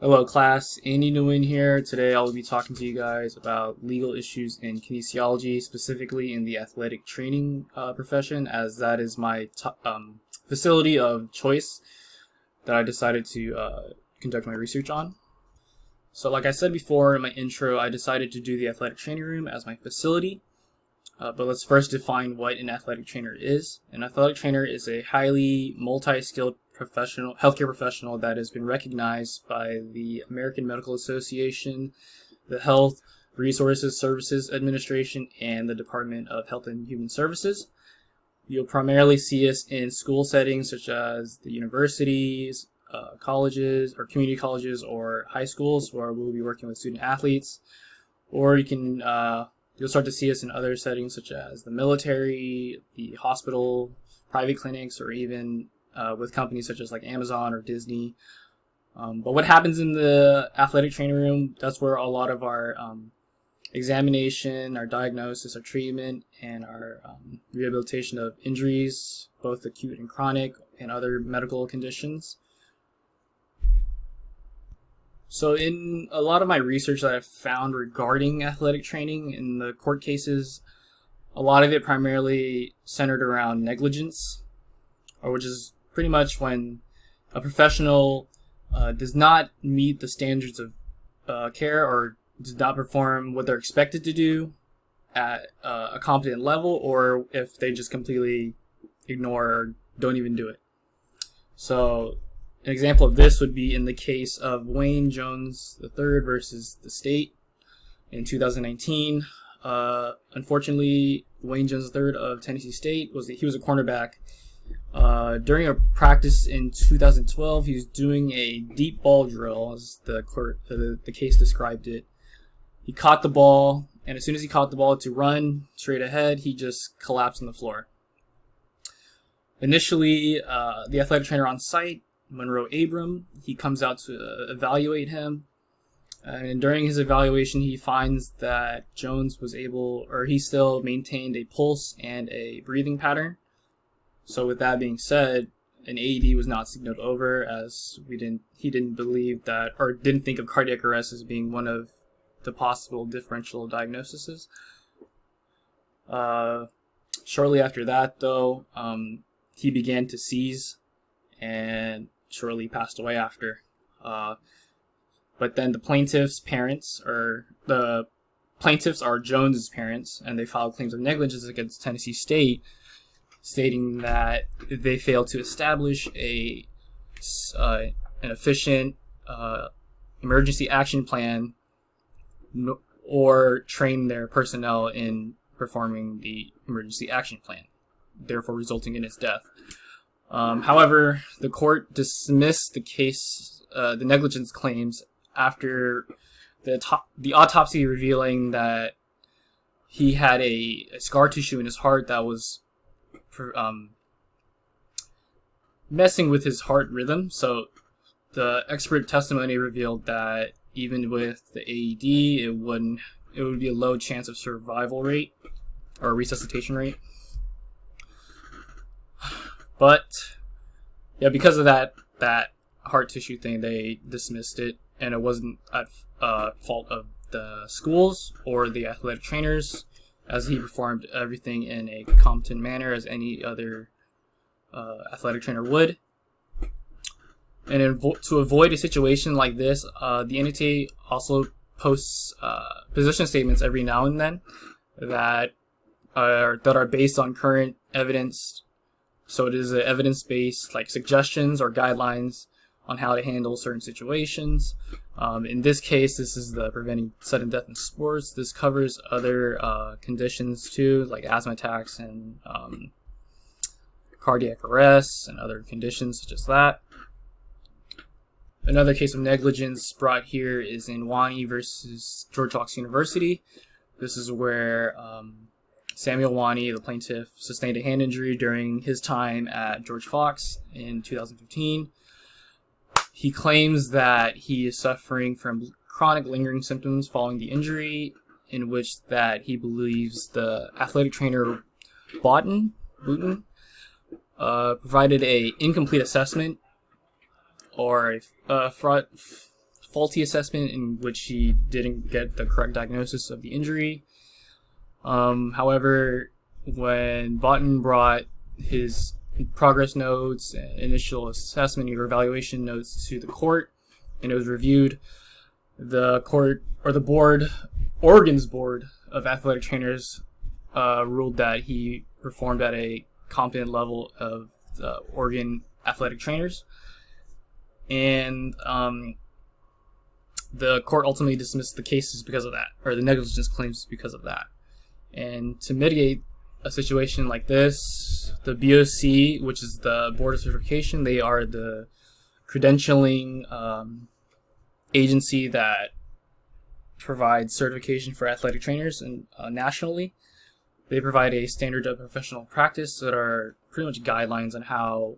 Hello class, Andy Nguyen here. Today I'll be talking to you guys about legal issues in kinesiology, specifically in the athletic training profession, as that is my facility of choice that I decided to conduct my research on. So like I said before in my intro, I decided to do the athletic training room as my facility. But let's first define what an athletic trainer is. An athletic trainer is a highly multi-skilled healthcare professional that has been recognized by the American Medical Association, the Health Resources Services Administration, and the Department of Health and Human Services. You'll primarily see us in school settings such as the universities, colleges, or community colleges, or high schools, where we'll be working with student athletes. Or you'll start to see us in other settings such as the military, the hospital, private clinics, or even with companies such as like Amazon or Disney. But what happens in the athletic training room, that's where a lot of our examination, our diagnosis, our treatment, and our rehabilitation of injuries, both acute and chronic, and other medical conditions. So in a lot of my research that I've found regarding athletic training in the court cases, a lot of it primarily centered around negligence, which is pretty much when a professional does not meet the standards of care or does not perform what they're expected to do at a competent level, or if they just completely ignore or don't even do it. So an example of this would be in the case of Wayne Jones III versus the state in 2019. Unfortunately, Wayne Jones III of Tennessee State was a cornerback. During a practice in 2012, he was doing a deep ball drill, as the case described it. He caught the ball, and as soon as he caught the ball to run straight ahead, he just collapsed on the floor. Initially, the athletic trainer on site, Monroe Abram, he comes out to evaluate him, and during his evaluation he finds that Jones he still maintained a pulse and a breathing pattern. So with that being said, an AED was not signaled over, as he didn't believe that, or didn't think of cardiac arrest as being one of the possible differential diagnoses. Shortly after that though, he began to seize and shortly passed away after. But then the plaintiff's parents, or the plaintiffs are Jones's parents, and they filed claims of negligence against Tennessee State, stating that they failed to establish an efficient emergency action plan or train their personnel in performing the emergency action plan, therefore resulting in his death. However, the court dismissed the negligence claims after the autopsy revealing that he had a scar tissue in his heart that was messing with his heart rhythm. So the expert testimony revealed that even with the AED, it would be a low chance of survival rate or resuscitation rate. But yeah, because of that heart tissue thing, they dismissed it, and it wasn't at fault of the schools or the athletic trainers, as he performed everything in a competent manner as any other athletic trainer would. And to avoid a situation like this, the NTA also posts position statements every now and then that are based on current evidence. So it is an evidence-based, like, suggestions or guidelines on how to handle certain situations. In this case, this is the preventing sudden death in sports. This covers other conditions too, like asthma attacks and cardiac arrests and other conditions such as that. Another case of negligence brought here is in Wani versus George Fox University. This is where Samuel Wani, the plaintiff, sustained a hand injury during his time at George Fox in 2015. He claims that he is suffering from chronic lingering symptoms following the injury, in which that he believes the athletic trainer Boughton provided a incomplete assessment or a faulty assessment in which he didn't get the correct diagnosis of the injury. However, when Botten brought his progress notes, initial assessment, or evaluation notes to the court, and it was reviewed, the court, or the board, Oregon's Board of Athletic Trainers, ruled that he performed at a competent level of the Oregon athletic trainers, and the court ultimately dismissed the cases because of that, or the negligence claims because of that. And to mitigate a situation like this, the BOC, which is the Board of Certification, they are the credentialing agency that provides certification for athletic trainers and nationally. They provide a standard of professional practice that are pretty much guidelines on how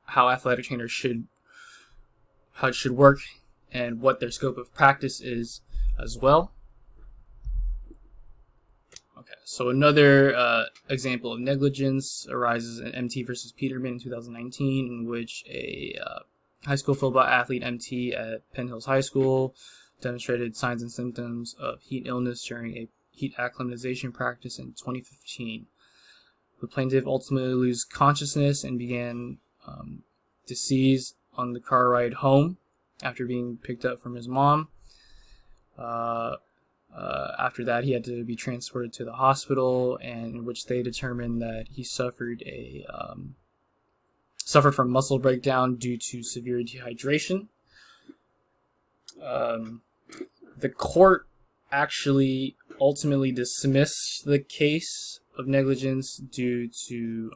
athletic trainers should work and what their scope of practice is as well. Okay, so another example of negligence arises in MT versus Peterman in 2019, in which a high school football athlete, MT, at Penn Hills High School demonstrated signs and symptoms of heat illness during a heat acclimatization practice in 2015. The plaintiff ultimately lost consciousness and began to seize on the car ride home after being picked up from his mom. After that, he had to be transported to the hospital, and in which they determined that he suffered from muscle breakdown due to severe dehydration. The court actually ultimately dismissed the case of negligence due to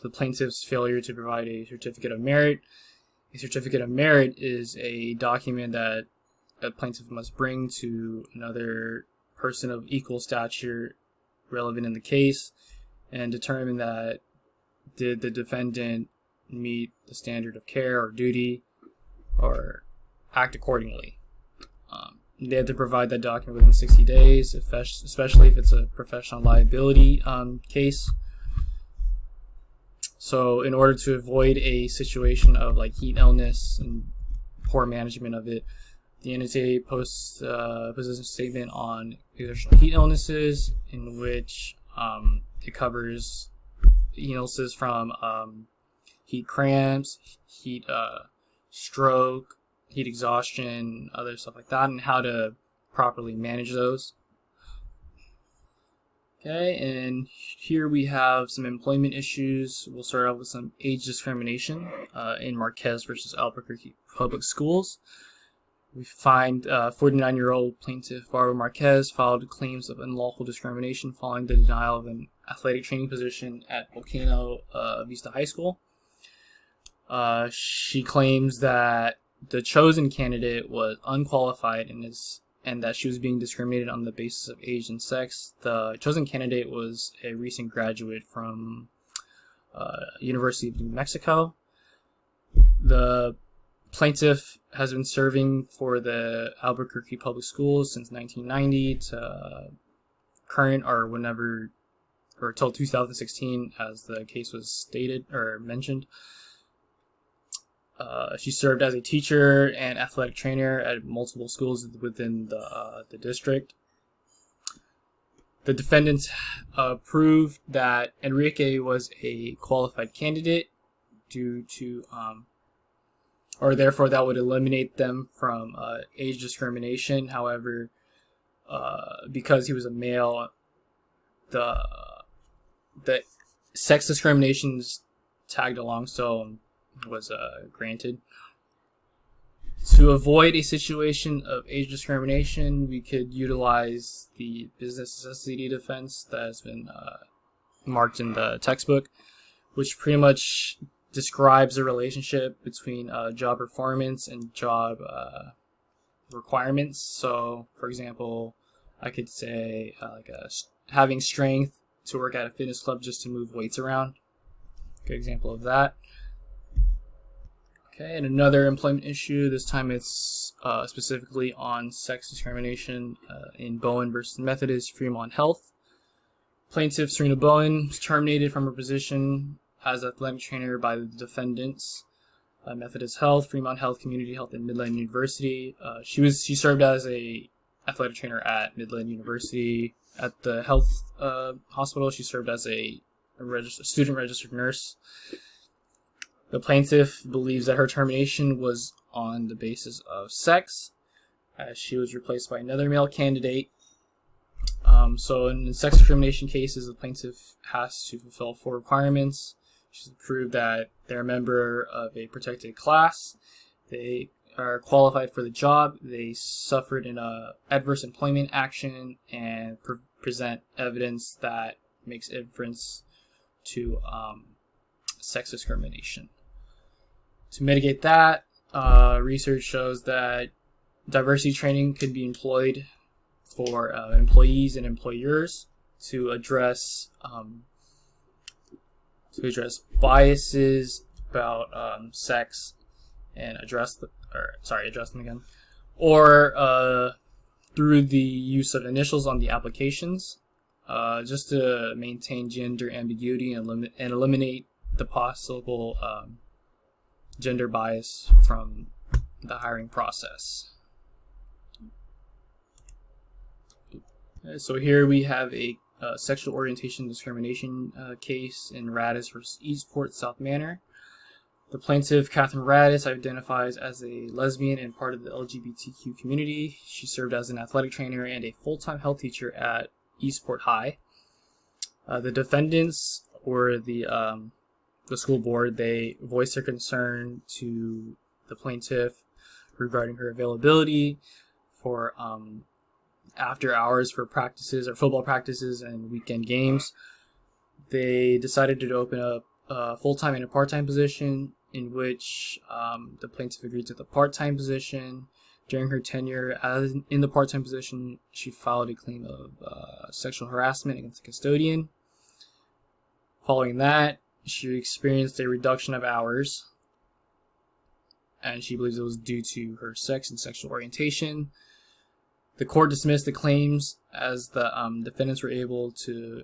the plaintiff's failure to provide a certificate of merit. A certificate of merit is a document that a plaintiff must bring to another person of equal stature relevant in the case and determine that did the defendant meet the standard of care or duty or act accordingly. They have to provide that document within 60 days, especially if it's a professional liability case. So in order to avoid a situation of like heat illness and poor management of it, the NSA posts a position statement on exertional heat illnesses, in which it covers illnesses from heat cramps, heat stroke, heat exhaustion, other stuff like that, and how to properly manage those. Okay, and here we have some employment issues. We'll start out with some age discrimination in Marquez versus Albuquerque Public Schools. We find 49-year-old plaintiff Barbara Marquez filed claims of unlawful discrimination following the denial of an athletic training position at Volcano Vista High School. She claims that the chosen candidate was unqualified and that she was being discriminated on the basis of age and sex. The chosen candidate was a recent graduate from University of New Mexico. The plaintiff has been serving for the Albuquerque Public Schools since 1990 to current or whenever, or till 2016 as the case was stated or mentioned. She served as a teacher and athletic trainer at multiple schools within the district. The defendants proved that Enrique was a qualified candidate due to, or therefore that would eliminate them from age discrimination. However, because he was a male, the sex discriminations tagged along, so was granted. To avoid a situation of age discrimination, we could utilize the business necessity defense that has been marked in the textbook, which pretty much describes the relationship between job performance and job requirements. So, for example, I could say having strength to work at a fitness club just to move weights around. Good example of that. Okay, and another employment issue, this time it's specifically on sex discrimination in Bowen versus Methodist Fremont Health. Plaintiff Serena Bowen was terminated from her position as athletic trainer by the defendants Methodist Health, Fremont Health, Community Health, and Midland University. She served as a athletic trainer at Midland University. At the health hospital, she served as a student registered nurse. The plaintiff believes that her termination was on the basis of sex, as she was replaced by another male candidate. So in sex discrimination cases, the plaintiff has to fulfill 4 requirements. She has to prove that they're a member of a protected class, they are qualified for the job, they suffered an adverse employment action, and present evidence that makes inference to sex discrimination. To mitigate that, research shows that diversity training could be employed for employees and employers to address biases about sex and address them again, or through the use of initials on the applications, just to maintain gender ambiguity and eliminate the possible gender bias from the hiring process. So here we have a sexual orientation discrimination case in Radis versus Eastport, South Manor. The plaintiff, Catherine Radis, identifies as a lesbian and part of the LGBTQ community. She served as an athletic trainer and a full-time health teacher at Eastport High. The defendants, or the school board, they voiced their concern to the plaintiff regarding her availability for after hours for practices or football practices and weekend games. They decided to open up a full-time and a part-time position, in which the plaintiff agreed to the part-time position. During her tenure in the part-time position, she filed a claim of sexual harassment against the custodian. Following that, she experienced a reduction of hours, and she believes it was due to her sex and sexual orientation. The court dismissed the claims as the defendants were able to,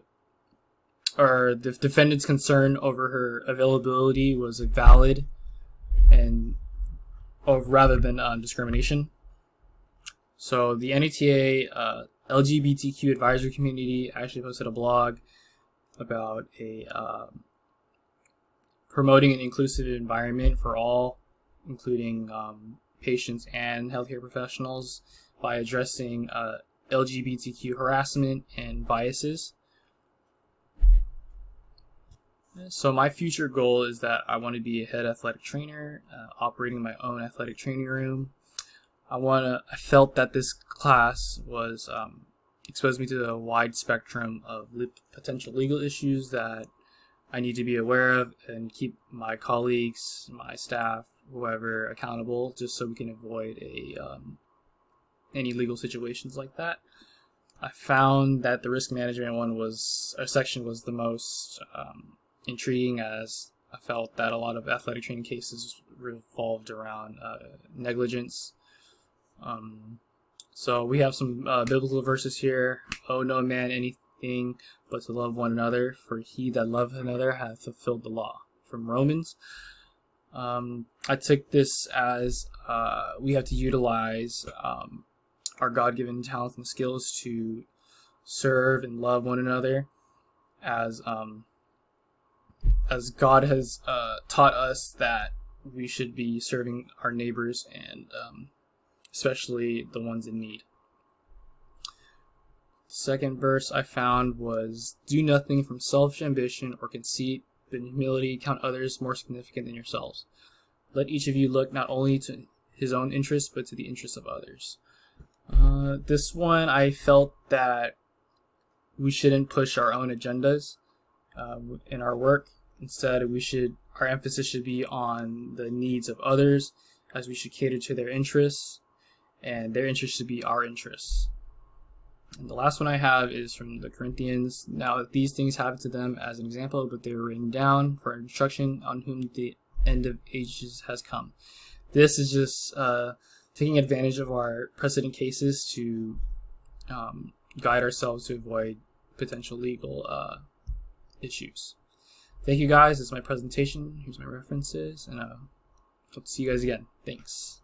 or the defendant's concern over her availability was valid, and rather than discrimination. So the NATA LGBTQ advisory community actually posted a blog about promoting an inclusive environment for all, including patients and healthcare professionals, by addressing LGBTQ harassment and biases. So my future goal is that I want to be a head athletic trainer, operating my own athletic training room. I felt that this class was exposed me to a wide spectrum of potential legal issues that I need to be aware of and keep my colleagues, my staff, whoever accountable, just so we can avoid any legal situations like that. I found that the risk management section was the most intriguing, as I felt that a lot of athletic training cases revolved around negligence. So we have some biblical verses here. Owe no man anything but to love one another, for he that loveth another hath fulfilled the law, from Romans. I took this as we have to utilize our God-given talents and skills to serve and love one another, as God has taught us that we should be serving our neighbors, and especially the ones in need. The second verse I found was, do nothing from selfish ambition or conceit, but in humility count others more significant than yourselves. Let each of you look not only to his own interests, but to the interests of others. This one, I felt that we shouldn't push our own agendas in our work. Instead, our emphasis should be on the needs of others, as we should cater to their interests, and their interests should be our interests. And the last one I have is from the Corinthians. Now these things happened to them as an example, but they were written down for instruction, on whom the end of ages has come. This is just taking advantage of our precedent cases to guide ourselves to avoid potential legal issues. Thank you guys. This is my presentation. Here's my references, and Hope to see you guys again. Thanks.